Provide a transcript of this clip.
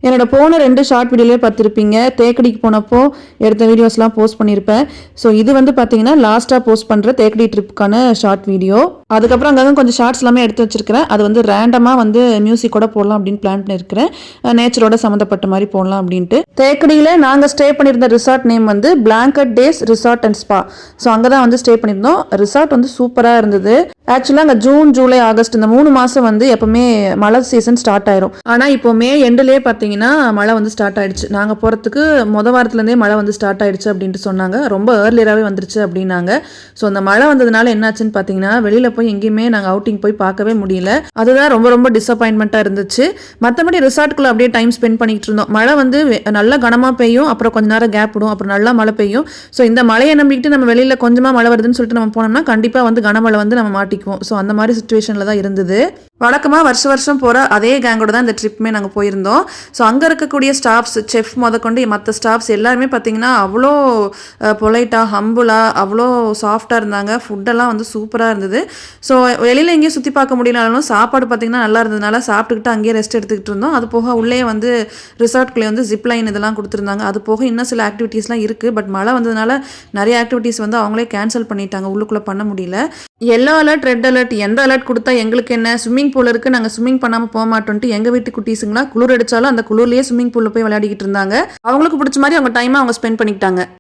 என்னோட போன 2 ஷார்ட் வீடியோலேயே பார்த்துருப்பீங்க. தேக்கடிக்கு போனப்போ எடுத்த வீடியோஸ்லாம் போஸ்ட் பண்ணியிருப்பேன். ஸோ இது வந்து பார்த்தீங்கன்னா லாஸ்ட்டாக போஸ்ட் பண்ணுற தேக்கடி ட்ரிப்புக்கான ஷார்ட் வீடியோ. அதுக்கப்புறம் அங்கங்கே கொஞ்சம் ஷார்ட்ஸ் எல்லாமே எடுத்து வச்சிருக்கிறேன். அது வந்து ரேண்டமாக வந்து மியூசிக்கோட போடலாம் அப்படின்னு பிளான் பண்ணியிருக்கிறேன். நேச்சரோட சம்மந்தப்பட்ட மாதிரி போடலாம் அப்படின்ட்டு. தேக்கடியில் நாங்கள் ஸ்டே பண்ணியிருந்த ரிசார்ட் நேம் வந்து blanket days resort and spa. So அங்கே தான் வந்து ஸ்டே பண்ணியிருந்தோம். ரிசார்ட் வந்து சூப்பராக இருந்தது. ஆக்சுவலாக அங்கே ஜூன், ஜூலை, ஆகஸ்ட் இந்த 3 மாதம் வந்து எப்பவுமே மழை சீசன் ஸ்டார்ட் ஆயிரும். ஆனால் இப்போ மே எண்டுலேயே பார்த்தீங்கன்னா மழை வந்து ஸ்டார்ட் ஆயிடுச்சு. நாங்கள் போகிறதுக்கு வாரத்துலேருந்தே மழை வந்து ஸ்டார்ட் ஆயிடுச்சு அப்படின்ட்டு சொன்னாங்க. ரொம்ப ஏர்லியராகவே வந்துருச்சு அப்படின்னாங்க. ஸோ அந்த மழை வந்ததுனால என்னாச்சுன்னு பார்த்தீங்கன்னா வெளியில் போய் எங்கேயுமே நாங்கள் அவுட்டிங் போய் பார்க்கவே முடியல. அதுதான் ரொம்ப ரொம்ப டிசப்பாயின்மெண்ட்டாக இருந்துச்சு. மற்றபடி ரிசார்ட்டுக்குள்ளே அப்படியே டைம் ஸ்பெண்ட் பண்ணிட்டு இருந்தோம். மழை வந்து நல்லா கனமாக பெய்யும், அப்புறம் கொஞ்ச நேரம் கேப் விடும், அப்புறம் நல்லா மழை பெய்யும். ஸோ இந்த மழையை நம்பிக்கிட்டு நம்ம வெளியில் கொஞ்சமாக மழை வருதுன்னு சொல்லிட்டு நம்ம போனோம்னா கண்டிப்பாக வந்து கனமழை வந்து நம்ம மாட்டிக்குவோம். ஸோ அந்த மாதிரி சுச்சுவேஷனில் தான் இருந்தது. வழக்கமாக வருஷம் போகிற அதே கேங்கோட தான் இந்த ட்ரிப்புமே நாங்கள் போயிருந்தோம். ஸோ அங்கே இருக்கக்கூடிய ஸ்டாஃப்ஸ், செஃப் முதற்கொண்டு மற்ற ஸ்டாஃப்ஸ் எல்லாருமே பார்த்தீங்கன்னா அவ்வளோ பொலைட்டாக, ஹம்புளாக, அவ்வளோ சாஃப்டாக இருந்தாங்க. ஃபுட்டெல்லாம் வந்து சூப்பராக இருந்தது. ஸோ வெளியில் எங்கேயும் சுற்றி பார்க்க முடியலனாலும் சாப்பாடு பார்த்திங்கன்னா நல்லா இருந்ததுனால சாப்பிட்டுக்கிட்டு அங்கேயே ரெஸ்ட் எடுத்துக்கிட்டு இருந்தோம். அது போக உள்ளே வந்து ரிசார்ட்குள்ளே வந்து ஜிப் லைன் இதெல்லாம் கொடுத்துருந்தாங்க. அது போக இன்னும் சில ஆக்டிவிட்டீஸ்லாம் இருக்குது. பட் மழை வந்ததுனால நிறைய ஆக்டிவிட்டீஸ் வந்து அவங்களே கேன்சல் பண்ணிட்டாங்க. உள்ளுக்குள்ளே பண்ண முடியல. எல்லோ அலர்ட், ரெட் அலர்ட், எந்த அலர்ட் கொடுத்தா எங்களுக்கு என்ன, ஸ்விம்மிங் பூல் இருக்குது, நாங்கள் ஸ்விம்மிங் பண்ணாமல் போக மாட்டோன்ட்டு எங்கள் வீட்டு குட்டீஸுங்களா குளிர் அடித்தாலும் அந்த குளிர்லேயே ஸ்விம்மிங் பூலில் போய் விளையாடிக்கிட்டு இருந்தாங்க. அவங்களுக்கு பிடிச்ச மாதிரி அவங்க டைமை அவங்க ஸ்பெண்ட் பண்ணிக்கிட்டாங்க.